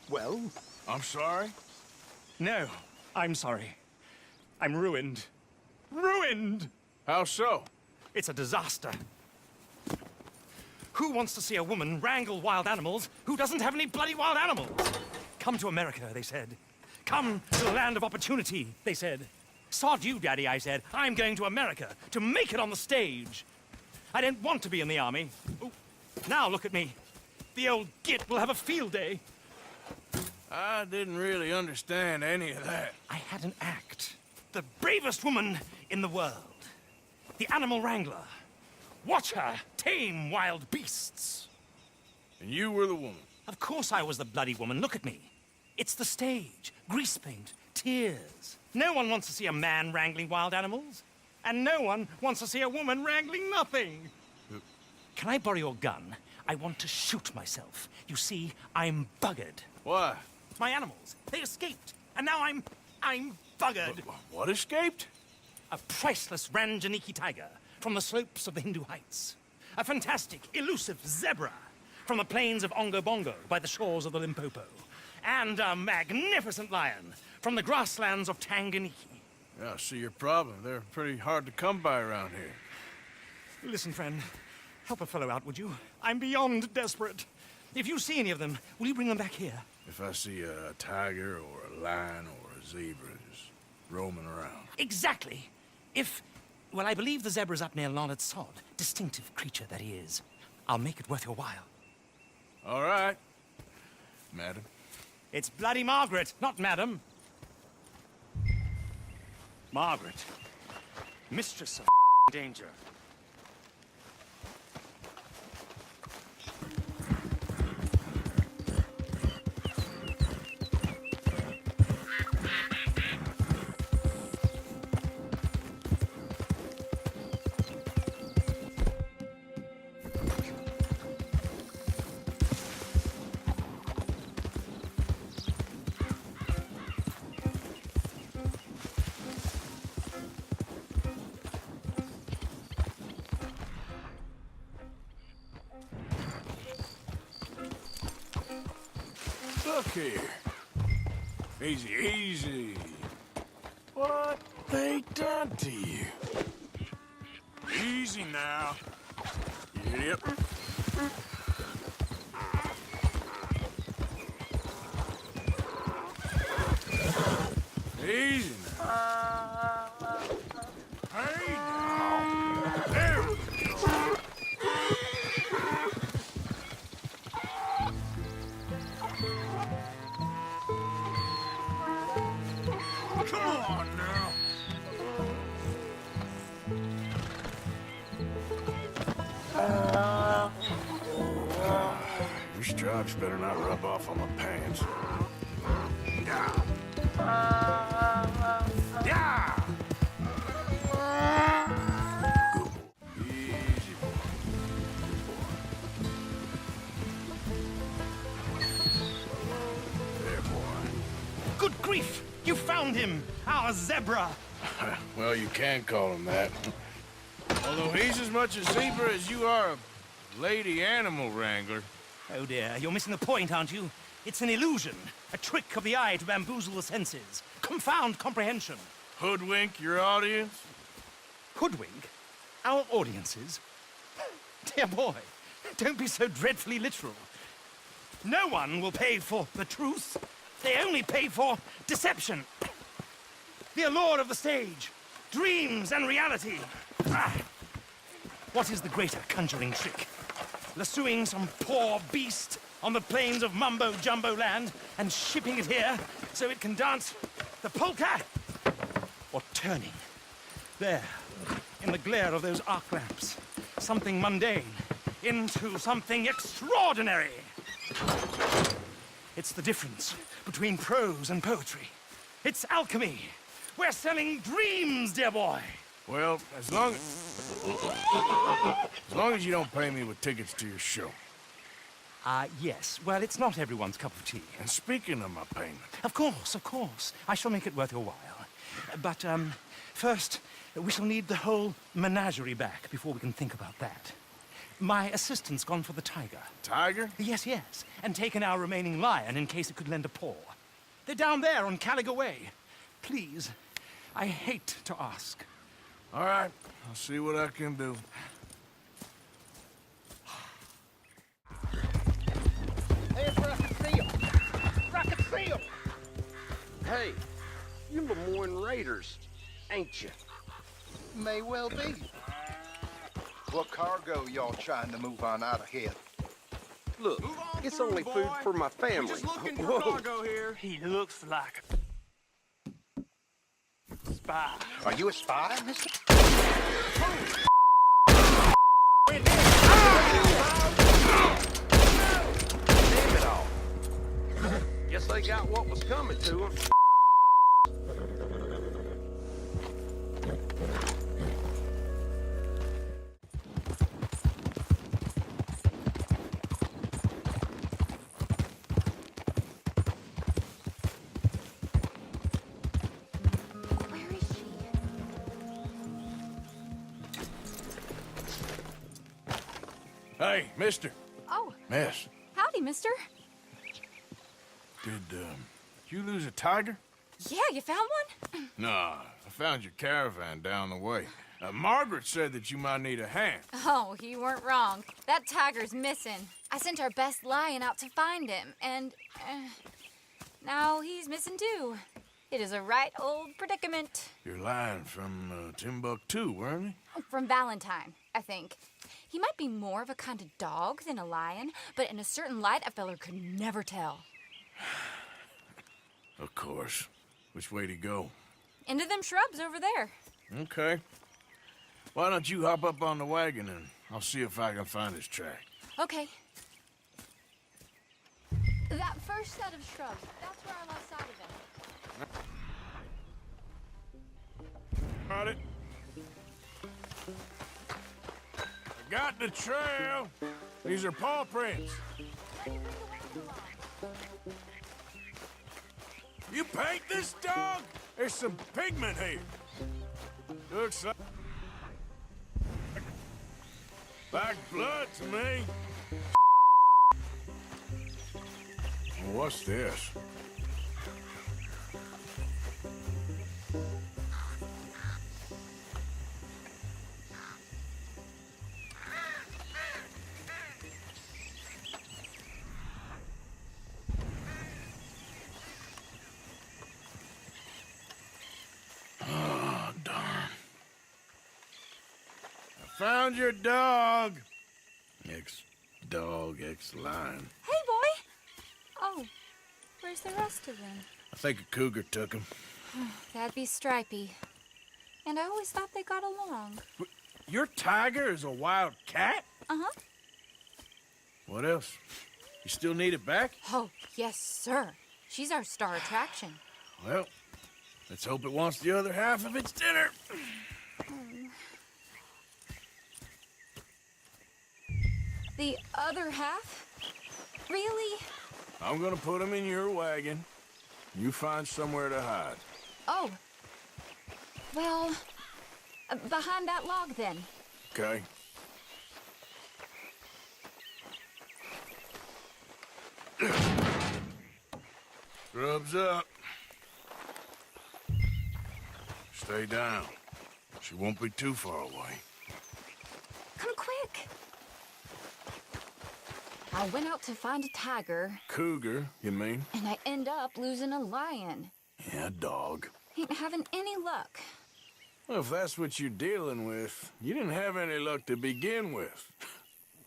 Well? I'm sorry? No, I'm sorry. I'm ruined. Ruined! How so? It's a disaster. Who wants to see a woman wrangle wild animals who doesn't have any bloody wild animals? Come to America, they said. Come to the land of opportunity, they said. Sod you, Daddy, I said. I'm going to America to make it on the stage. I don't want to be in the army. Ooh. Now look at me. The old git will have a field day. I didn't really understand any of that. I had an act. The bravest woman in the world. The animal wrangler. Watch her tame wild beasts. And you were the woman. Of course I was the bloody woman. Look at me. It's the stage. Grease paint. Tears. No one wants to see a man wrangling wild animals. And no one wants to see a woman wrangling nothing. Can I borrow your gun? I want to shoot myself. You see, I'm buggered. Why? My animals, they escaped. And now I'm buggered. What escaped? A priceless Ranjaniki tiger from the slopes of the Hindu Heights. A fantastic, elusive zebra from the plains of Ongo Bongo by the shores of the Limpopo. And a magnificent lion from the grasslands of Tanganyika. Yeah, I see your problem. They're pretty hard to come by around here. Listen, friend, help a fellow out, would you? I'm beyond desperate. If you see any of them, will you bring them back here? If I see a tiger or a lion or a zebra just roaming around. Exactly. Well, I believe the zebra's up near Lonard Sod. Distinctive creature that he is. I'll make it worth your while. All right, madam. It's bloody Margaret, not madam. Margaret. Mistress of danger. Look here. Easy, easy. What they done to you? Easy now. Yep. Easy now. Hey now. There we go. Come on now. Your stripes better not rub off on my pants. Yeah. Yeah. Good boy. Easy boy. There, boy. Good grief! You found him! Our zebra! Well, you can call him that. Although he's as much a zebra as you are a lady animal wrangler. Oh dear, you're missing the point, aren't you? It's an illusion. A trick of the eye to bamboozle the senses. Confound comprehension. Hoodwink your audience? Hoodwink? Our audiences? Dear boy, don't be so dreadfully literal. No one will pay for the truth. They only pay for deception. The allure of the stage. Dreams and reality. What is the greater conjuring trick? Lassoing some poor beast on the plains of mumbo-jumbo land and shipping it here so it can dance the polka? Or turning, there, in the glare of those arc lamps, something mundane into something extraordinary? It's the difference between prose and poetry. It's alchemy. We're selling dreams, dear boy. Well, as long as you don't pay me with tickets to your show. Yes. Well, it's not everyone's cup of tea. And speaking of my payment... Of course, of course. I shall make it worth your while. But, first, we shall need the whole menagerie back before we can think about that. My assistant's gone for the tiger. Tiger? Yes, yes, and taken our remaining lion in case it could lend a paw. They're down there on Caliga Way. Please, I hate to ask. All right, I'll see what I can do. Hey, it's Rocket Seal! Rocket Seal! Hey, you Lemoyne Raiders, ain't you? May well be. What cargo y'all trying to move on out of here? Look, it's only food for my family. Just looking for Whoa. cargo here. He looks like a spy. Are you a spy, mister? Damn it all. Guess they got what was coming to them. Where is she? Hey, mister. Oh, Miss, howdy, mister. did you lose a tiger? Yeah, you found one? Nah, I found your caravan down the way. Margaret said that you might need a hand. Oh, you weren't wrong. That tiger's missing. I sent our best lion out to find him, and now he's missing too. It is a right old predicament. You're lying from Timbuktu, weren't you? From Valentine, I think. He might be more of a kind of dog than a lion, but in a certain light, a feller could never tell. Of course. Which way to go? Into them shrubs over there. Okay. Why don't you hop up on the wagon and I'll see if I can find his track. Okay. That first set of shrubs, that's where I lost sight of him. Got it. I got the trail. These are paw prints. You paint this dog? There's some pigment here. Looks like blood to me. What's this? Oh, darn. I found your dog. Ex-dog, ex-lion. Hey, boy! Oh, where's the rest of them? I think a cougar took him. That'd be Stripey. And I always thought they got along. Your tiger is a wild cat? Uh-huh. What else? You still need it back? Oh, yes, sir. She's our star attraction. Well, let's hope it wants the other half of its dinner. The other half? Really? I'm gonna put him in your wagon. You find somewhere to hide. Oh. Well, behind that log, then. Okay? Scrubs up. Stay down. She won't be too far away. Come quick. I went out to find a tiger, Cougar, you mean? and I end up losing a lion. Yeah, dog. Ain't having any luck. Well, if that's what you're dealing with, you didn't have any luck to begin with.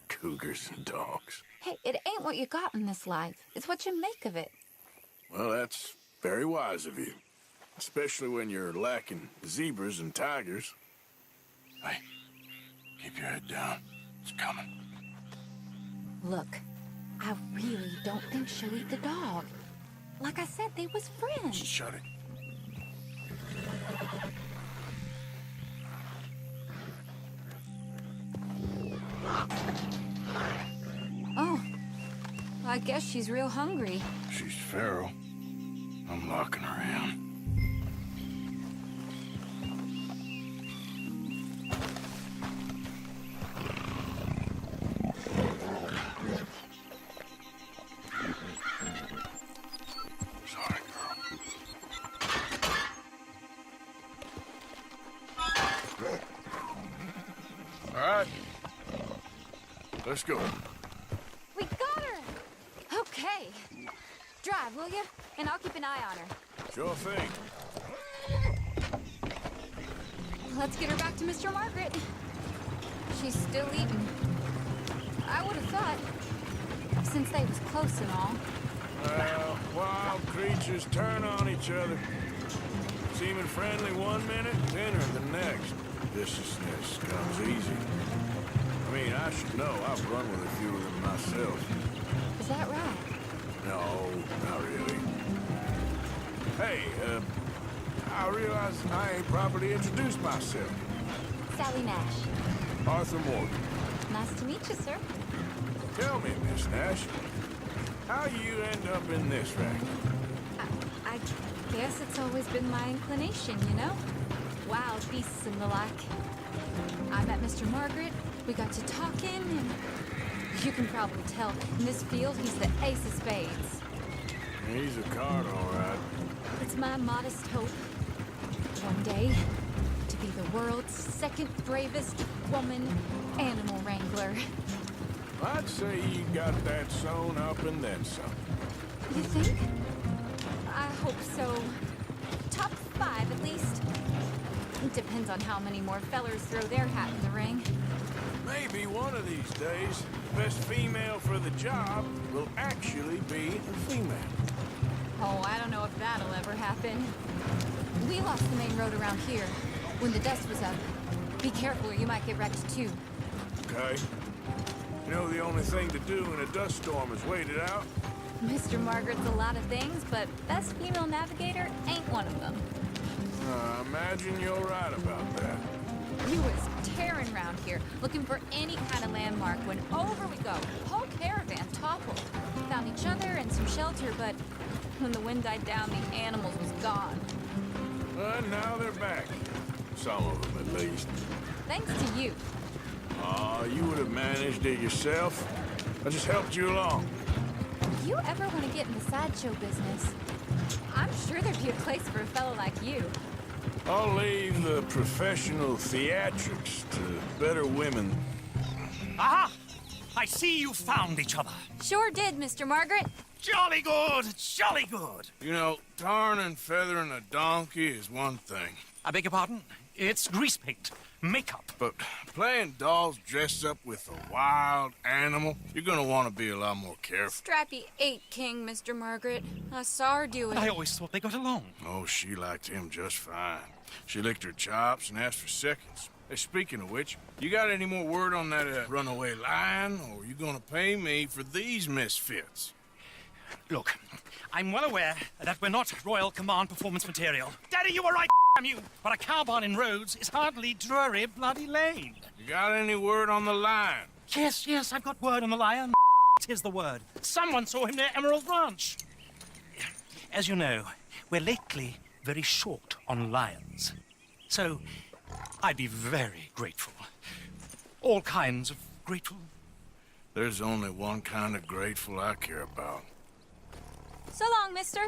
Cougars and dogs. Hey, it ain't what you got in this life. It's what you make of it. Well, that's very wise of you. Especially when you're lacking zebras and tigers. Hey, keep your head down. It's coming. Look, I really don't think she'll eat the dog. Like I said, they was friends. Shut it. Oh, I guess she's real hungry. She's feral. I'm locking her in. Let's go. We got her! Okay. Drive, will you? And I'll keep an eye on her. Sure thing. Let's get her back to Mr. Margaret. She's still eating. I would have thought, since they was close and all. Well, wild creatures turn on each other. Seeming friendly one minute, dinner the next. Viciousness comes easy. I mean, I should know. I've run with a few of them myself. Is that right? No, not really. Hey, I realize I ain't properly introduced myself. Sally Nash. Arthur Morgan. Nice to meet you, sir. Tell me, Miss Nash, how you end up in this racket? I guess it's always been my inclination, you know? Wild beasts and the like. I met Mr. Margaret, we got to talking, and you can probably tell, in this field, he's the ace of spades. He's a card, all right. It's my modest hope, one day, to be the world's second bravest woman animal wrangler. I'd say you got that sewn up and then some. You think? I hope so. Top 5, at least. It depends on how many more fellers throw their hat in the ring. Maybe one of these days, the best female for the job will actually be a female. Oh, I don't know if that'll ever happen. We lost the main road around here when the dust was up. Be careful or you might get wrecked too. Okay? You know the only thing to do in a dust storm is wait it out? Mr. Margaret's a lot of things, but best female navigator ain't one of them. I imagine you're right about that. We was tearing around here, looking for any kind of landmark when over we go. Whole caravan toppled. Found each other and some shelter, but when the wind died down, the animals was gone. And now they're back. Some of them, at least. Thanks to you. You would have managed it yourself. I just helped you along. If you ever want to get in the sideshow business, I'm sure there'd be a place for a fellow like you. I'll leave the professional theatrics to better women. Aha! I see you found each other. Sure did, Mr. Margaret. Jolly good, jolly good. You know, tarring and feathering a donkey is one thing. I beg your pardon? It's grease paint, makeup. But playing dolls dressed up with a wild animal, you're gonna want to be a lot more careful. Strappy ate King, Mr. Margaret. I saw her do it. I always thought they got along. Oh, she liked him just fine. She licked her chops and asked for seconds. Hey, speaking of which, you got any more word on that runaway lion, or you gonna pay me for these misfits? Look, I'm well aware that we're not Royal Command performance material. Daddy, you were right, damn you. But a cow barn in Rhodes is hardly Drury Bloody Lane. You got any word on the lion? Yes, I've got word on the lion. Here's the word. Someone saw him near Emerald Ranch. As you know, we're lately very short on lions. So, I'd be very grateful. All kinds of grateful. There's only one kind of grateful I care about. So long, mister.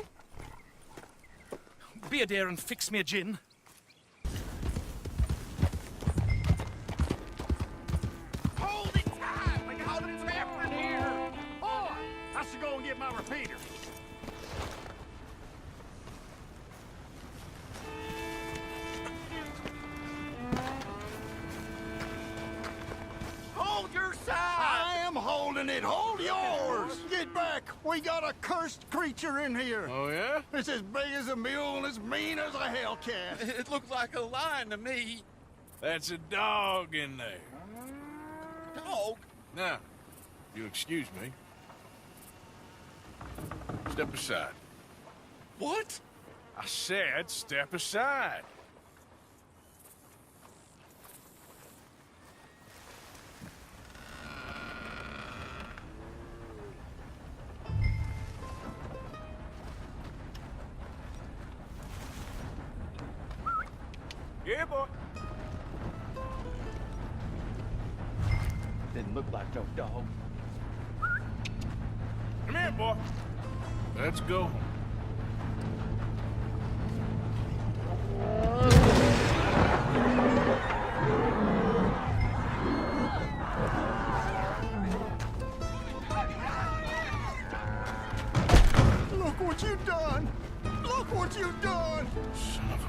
Be a dear and fix me a gin. Hold it tight! We got it happening here! Boy, I should go and get my repeater. Hold your side! I am holding it. Hold yours. Get back. We got a cursed creature in here. Oh, yeah? It's as big as a mule and as mean as a hellcat. It looks like a lion to me. That's a dog in there. Dog? Now, you'll excuse me. Step aside. What? I said step aside. Yeah, boy. Didn't look like no dog. Come here, boy. Let's go. Look what you've done! Look what you've done! Son of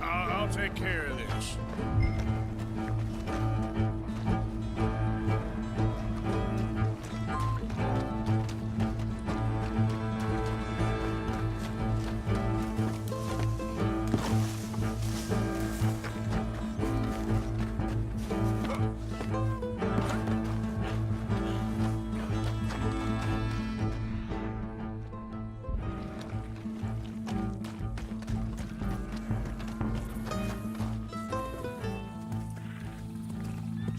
a... I'll take care of this.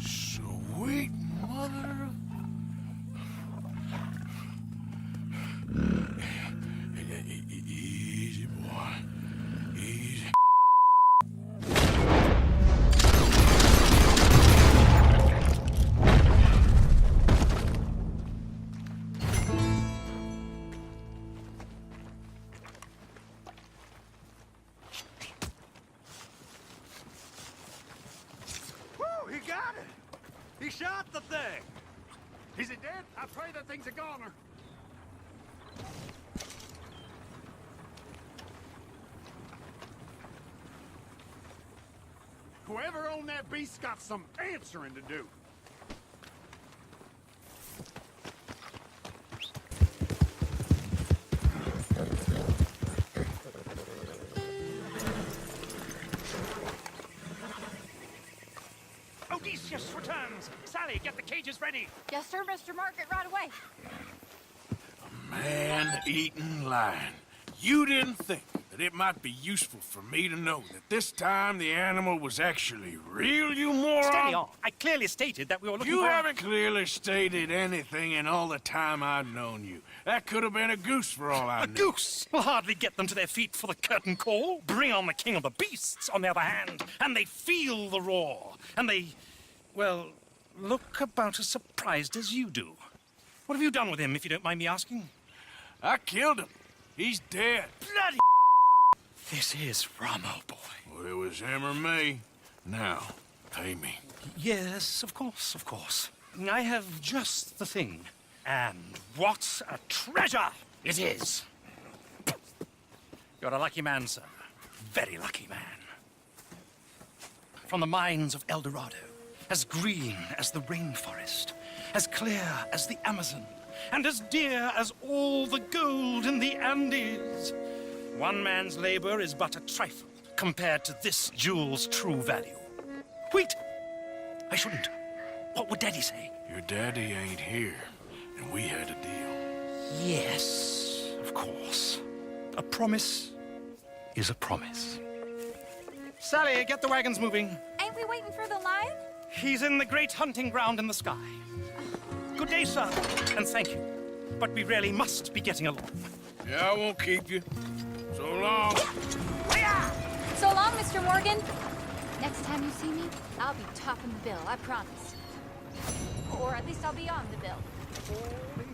Sweet mother. Easy, boy. Easy. Woo, he got it! He shot the thing! Is it dead? I pray that thing's a goner. Whoever owned that beast's got some answering to do. Odysseus returns! Sally, get the cages ready! Yes, sir, Mr. Margaret, right away. Man-eating lion. You didn't think that it might be useful for me to know that this time the animal was actually real, you moron? Steady on. I clearly stated that we were looking You for... haven't clearly stated anything in all the time I've known you. That could have been a goose for all I A knew. goose will hardly get them to their feet for the curtain call. Bring on the king of the beasts, on the other hand, and they feel the roar. And they, well, look about as surprised as you do. What have you done with him, if you don't mind me asking? I killed him. He's dead. Bloody... This is Ramo, boy. Well, it was him or me. Now, pay me. Yes, of course, of course. I have just the thing. And what a treasure it is! You're a lucky man, sir. Very lucky man. From the mines of El Dorado, as green as the rainforest, as clear as the Amazon, and as dear as all the gold in the Andes. One man's labor is but a trifle compared to this jewel's true value. Wait! I shouldn't. What would Daddy say? Your daddy ain't here, and we had a deal. Yes, of course. A promise is a promise. Sally, get the wagons moving. Ain't we waiting for the lion? He's in the great hunting ground in the sky. Good day, sir, and thank you. But we really must be getting along. Yeah, I won't keep you. So long. So long, Mr. Morgan. Next time you see me, I'll be topping the bill, I promise. Or at least I'll be on the bill. Holy